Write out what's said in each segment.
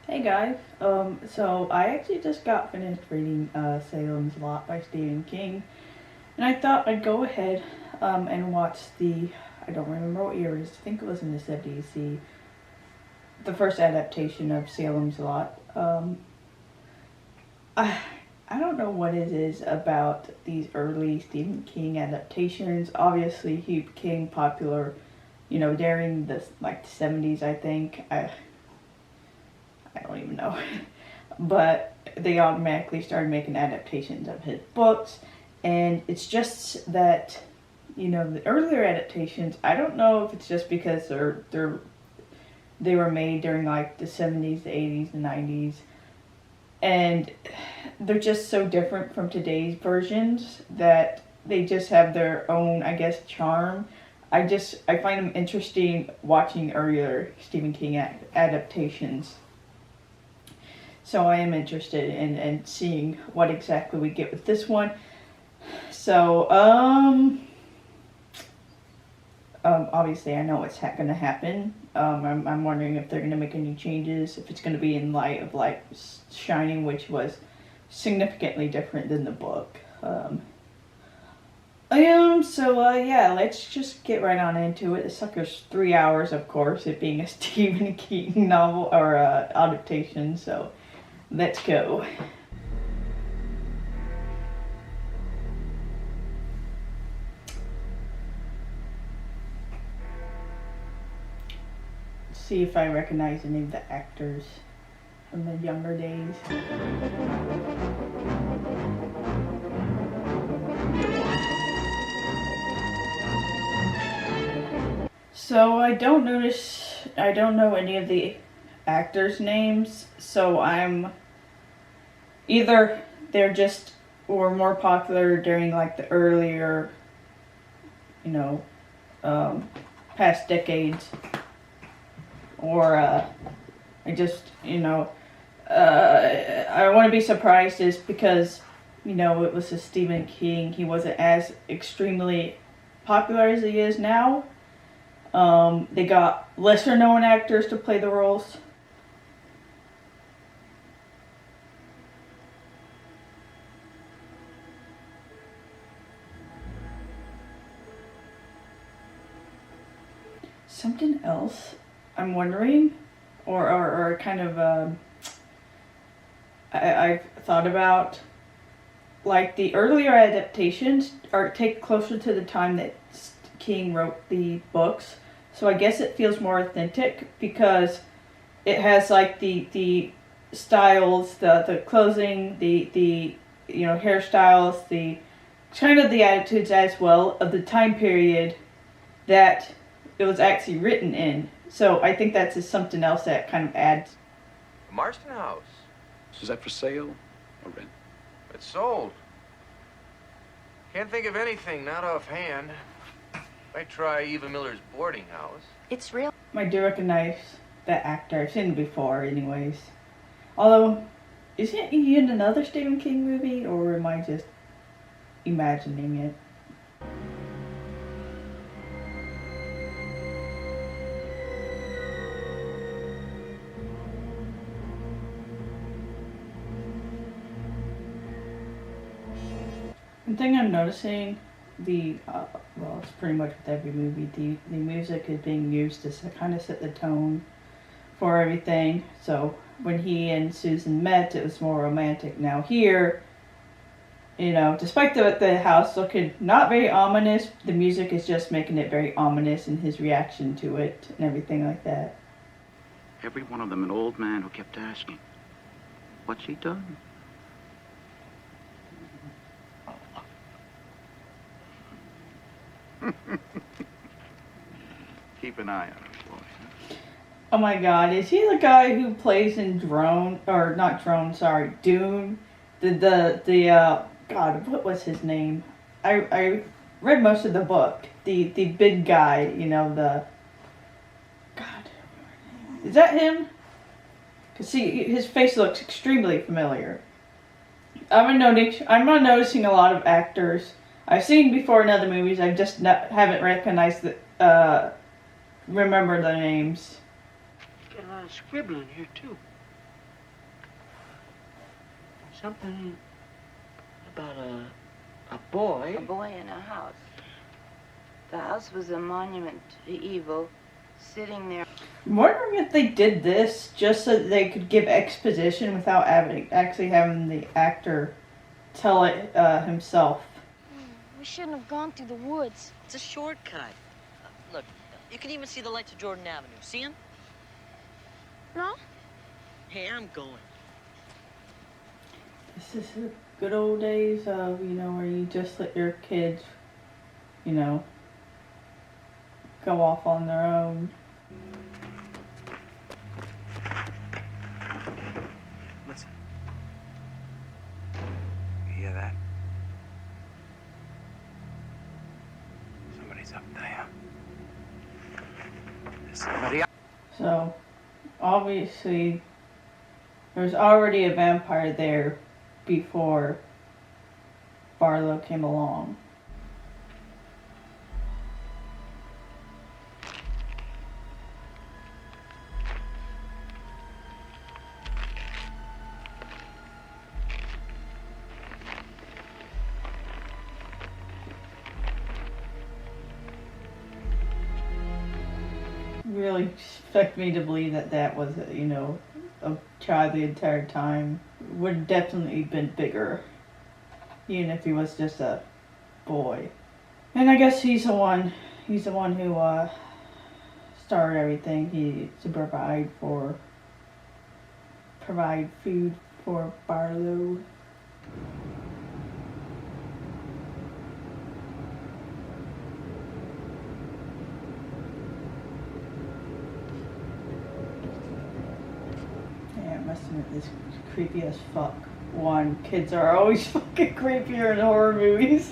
Hey guys, so I actually just got finished reading Salem's Lot by Stephen King, and I thought I'd go ahead and watch I don't remember what year it is, I think it was in the 70s, the first adaptation of Salem's Lot. I, I don't know what it is about these early Stephen King adaptations. Obviously, he became popular, during the 70s, I think. I don't even know. But they automatically started making adaptations of his books. And it's just that, the earlier adaptations, I don't know if it's just because they were made during like the 70s, the 80s, the 90s. And they're just so different from today's versions that they just have their own, I guess, charm. I find them interesting watching earlier Stephen King adaptations. So I am interested in seeing what exactly we get with this one. So, obviously I know what's going to happen. I'm wondering if they're going to make any changes, if it's going to be in light of like Shining, which was significantly different than the book. Yeah, let's just get right on into it. The sucker's 3 hours, of course, it being a Stephen King novel or adaptation, so let's go. See if I recognize any of the actors from the younger days. So I don't know any of the actors' names, so I'm either they're just were more popular during like the earlier, you know, past decades, or I just, I want to be surprised is because, it was a Stephen King. He wasn't as extremely popular as he is now. They got lesser known actors to play the roles. Something else I'm wondering, or kind of, I've thought about, like the earlier adaptations take closer to the time that King wrote the books. So I guess it feels more authentic because it has like the styles, the clothing, the hairstyles, the kind of the attitudes as well of the time period that it was actually written in. So I think that's just something else that kind of adds. Marston House. Is that for sale or rent? It's sold. Can't think of anything, not offhand. Might try Eva Miller's boarding house. It's real. I do recognize that actor. I've seen him before, anyways. Although, isn't he in another Stephen King movie, or am I just imagining it? One thing I'm noticing, it's pretty much with every movie, the music is being used to kind of set the tone for everything. So when he and Susan met, it was more romantic. Now here, despite the house looking not very ominous, the music is just making it very ominous, and his reaction to it and everything like that. Every one of them an old man who kept asking, what's he done? Keep an eye on him, boy. Oh my god, is he the guy who plays in Dune? God, what was his name? I read most of the book. The big guy, God, is that him? Cause see, his face looks extremely familiar. I'm not noticing a lot of actors I've seen before in other movies. I just haven't recognized remember the names. Got a lot of scribbling here too. Something about a boy. A boy in a house. The house was a monument to evil, sitting there. I'm wondering if they did this just so that they could give exposition without actually having the actor tell it himself. We shouldn't have gone through the woods. It's a shortcut. Look, you can even see the lights of Jordan Avenue. See them? No? Hey, I'm going. This is the good old days of, where you just let your kids, go off on their own. Listen. You hear that? Somebody's up there. There's somebody up. So, obviously, there's already a vampire there before Barlow came along. Really expect me to believe that was, a child the entire time. Would have definitely been bigger, even if he was just a boy. And I guess he's the one who started everything. He to provide food for Barlow. This creepy as fuck. One, kids are always fucking creepier in horror movies.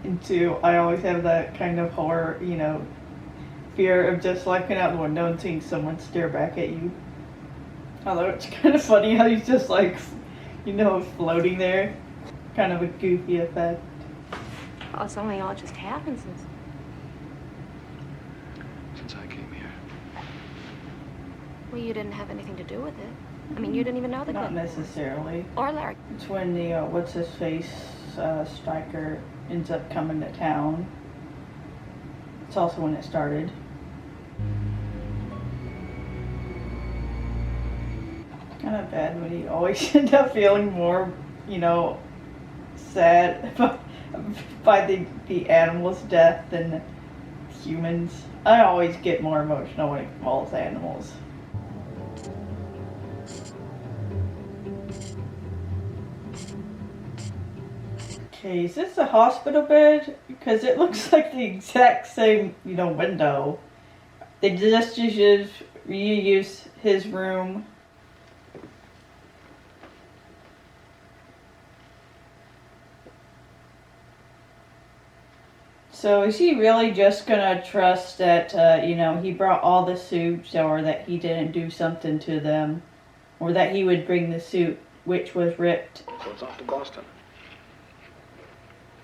And two, I always have that kind of horror, fear of just looking out the window and seeing someone stare back at you. Although it's kind of funny how he's just like, floating there. Kind of a goofy effect. Oh, something all just happens. Since I came here. Well, you didn't have anything to do with it. I mean, you didn't even know the Not Glen. necessarily. Or Larry. It's when the, what's-his-face, Stryker ends up coming to town. It's also when it started. Kind of bad when you always end up feeling more, sad by the animal's death than humans. I always get more emotional when it involves animals. Okay, is this a hospital bed? Because it looks like the exact same, window. They just reuse his room. So is he really just gonna trust that, he brought all the suits, or that he didn't do something to them, or that he would bring the suit which was ripped? So it's off to Boston.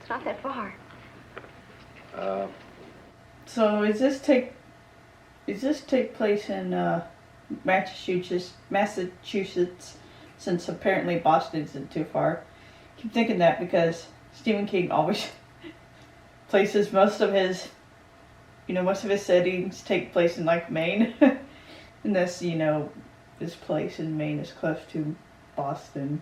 It's not that far. So does this take place in Massachusetts, since apparently Boston isn't too far? I keep thinking that because Stephen King always places most of his settings take place in Maine. And this, this place in Maine is close to Boston.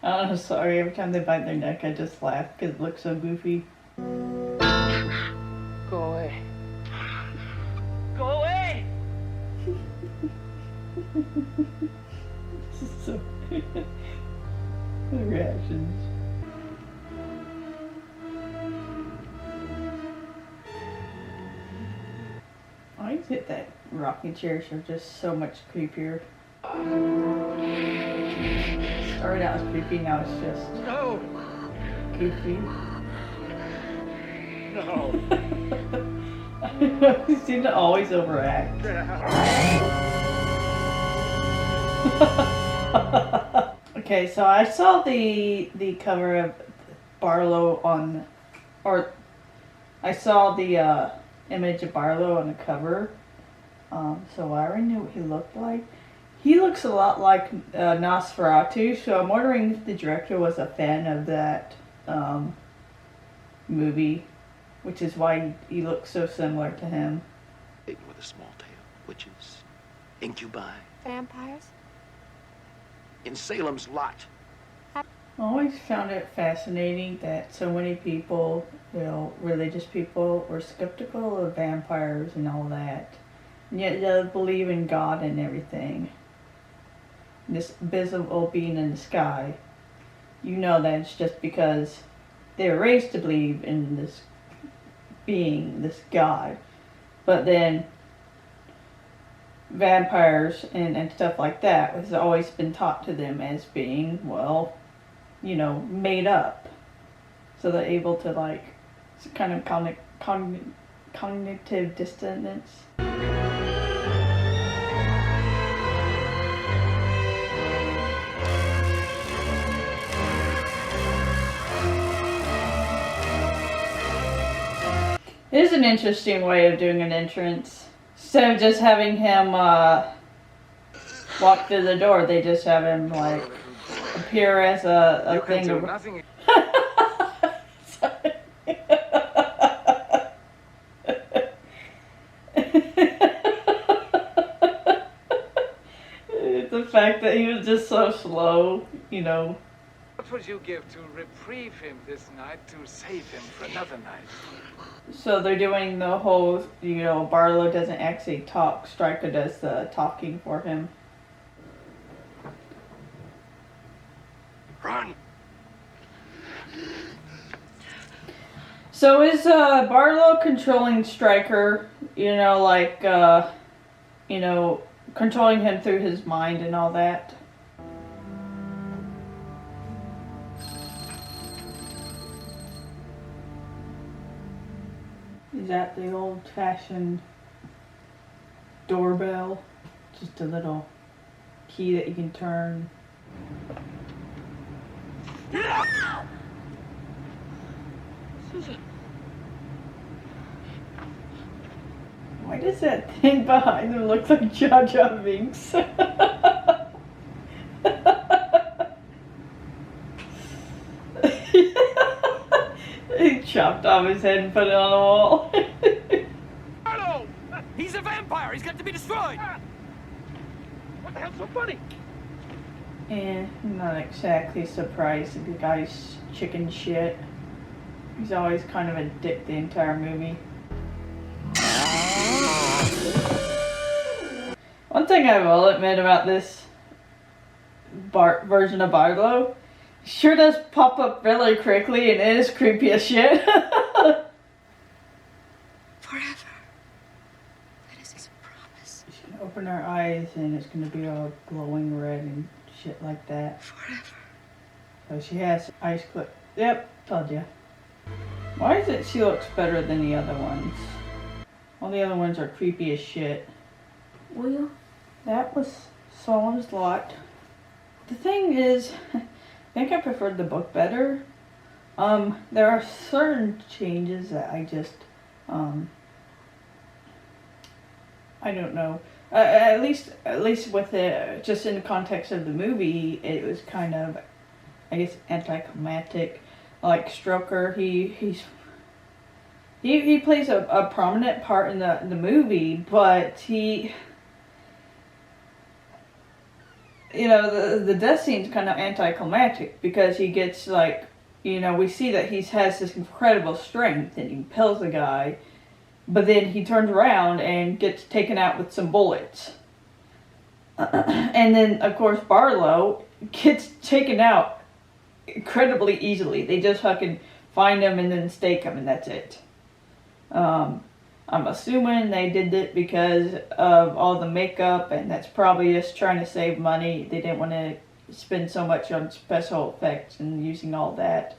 I'm sorry, every time they bite their neck I just laugh because it looks so goofy. Go away. Go away! This is so the reactions. I hit that rocking chairs are just so much creepier. Started out as creepy, now it's just No! goofy. No! You seem to always overact. Okay, so I saw the cover of Barlow on, or I saw the image of Barlow on the cover, so I already knew what he looked like. He looks a lot like Nosferatu, so I'm wondering if the director was a fan of that movie, which is why he looks so similar to him. With a small tail, witches, incubi. Vampires? In Salem's lot. I always found it fascinating that so many people, religious people, were skeptical of vampires and all that. And yet they believe in God and everything. This visible being in the sky. You know that it's just because they were raised to believe in this being, this God. But then vampires and stuff like that has always been taught to them as being, well, made up. So they're able to, like, it's kind of cognitive dissonance. It is an interesting way of doing an entrance. Instead of just having him walk through the door, they just have him, like, appear as a thing of... Nothing. The fact that he was just so slow, What would you give to reprieve him this night to save him for another night? So they're doing the whole, Barlow doesn't actually talk, Stryker does the talking for him. Run! So is Barlow controlling Stryker, controlling him through his mind and all that? Is that the old-fashioned doorbell? Just a little key that you can turn. Why does that thing behind him look like Jar Jar Binks? He chopped off his head and put it on the wall. Barlow! He's a vampire! He's got to be destroyed! What the hell's so funny? And I'm not exactly surprised at the guy's chicken shit. He's always kind of a dick the entire movie. One thing I will admit about this version of Barlow, sure does pop up really quickly and it is creepy as shit. Forever. That is his promise. She's gonna open her eyes and it's gonna be all glowing red and shit like that. Forever. So she has eyes clip. Yep, told ya. Why is it she looks better than the other ones? All the other ones are creepy as shit. Well, that was Salem's Lot. The thing is, I think I preferred the book better. There are certain changes that I just, I don't know. At least with it, just in the context of the movie, it was kind of, I guess, anticlimactic. Like Stroker, he plays a prominent part in the movie, but he, the death scene's kind of anticlimactic because he gets, like, we see that he has this incredible strength and he impales the guy, but then he turns around and gets taken out with some bullets. And then, of course, Barlow gets taken out incredibly easily. They just fucking find him and then stake him and that's it. I'm assuming they did it because of all the makeup and that's probably just trying to save money. They didn't want to spend so much on special effects and using all that.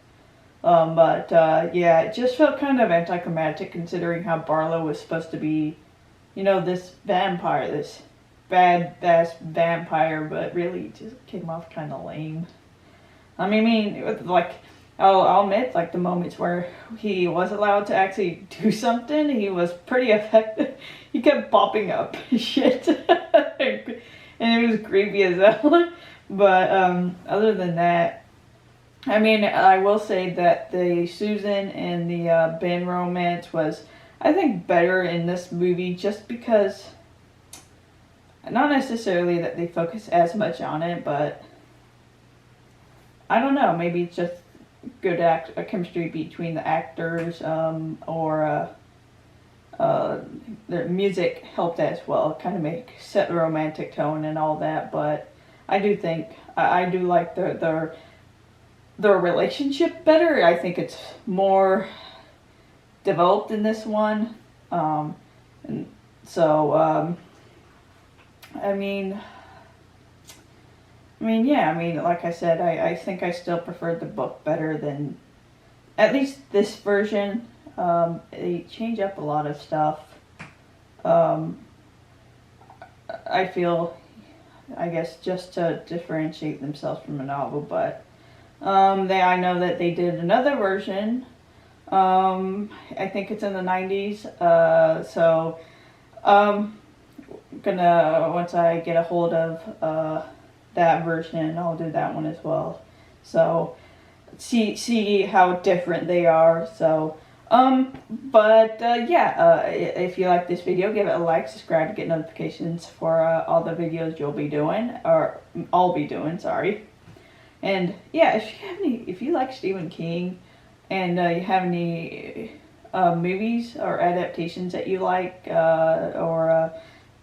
Yeah, it just felt kind of anticlimactic considering how Barlow was supposed to be, this vampire, this badass vampire, but really just came off kind of lame. I mean, like, I'll admit, like the moments where he was allowed to actually do something, he was pretty effective. He kept popping up shit, and it was creepy as hell. But other than that, I mean, I will say that the Susan and the Ben romance was, I think, better in this movie just because, not necessarily that they focus as much on it, but I don't know, maybe it's just good chemistry between the actors, or the music helped as well, kind of set the romantic tone and all that. But I do think I do like their relationship better. I think it's more developed in this one, and so yeah, like I said, I think I still preferred the book better than, at least this version. They change up a lot of stuff. I feel, I guess, just to differentiate themselves from a novel, but I know that they did another version. I think it's in the 90s. Gonna, once I get a hold of that version, I'll do that one as well. So see how different they are. So if you like this video, give it a like, subscribe to get notifications for all the videos you'll be doing, or I'll be doing, sorry. And yeah, if you like Stephen King, and you have any movies or adaptations that you like, or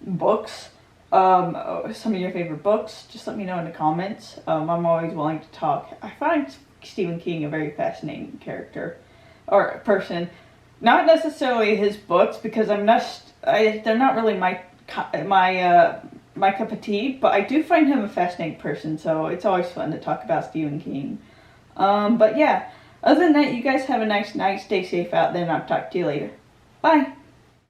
books, some of your favorite books, just let me know in the comments. I'm always willing to talk. I find Stephen King a very fascinating character or person. Not necessarily his books, because they're not really my cup of tea, but I do find him a fascinating person, so it's always fun to talk about Stephen King. But yeah, other than that, you guys have a nice night, stay safe out there, and I'll talk to you later. Bye!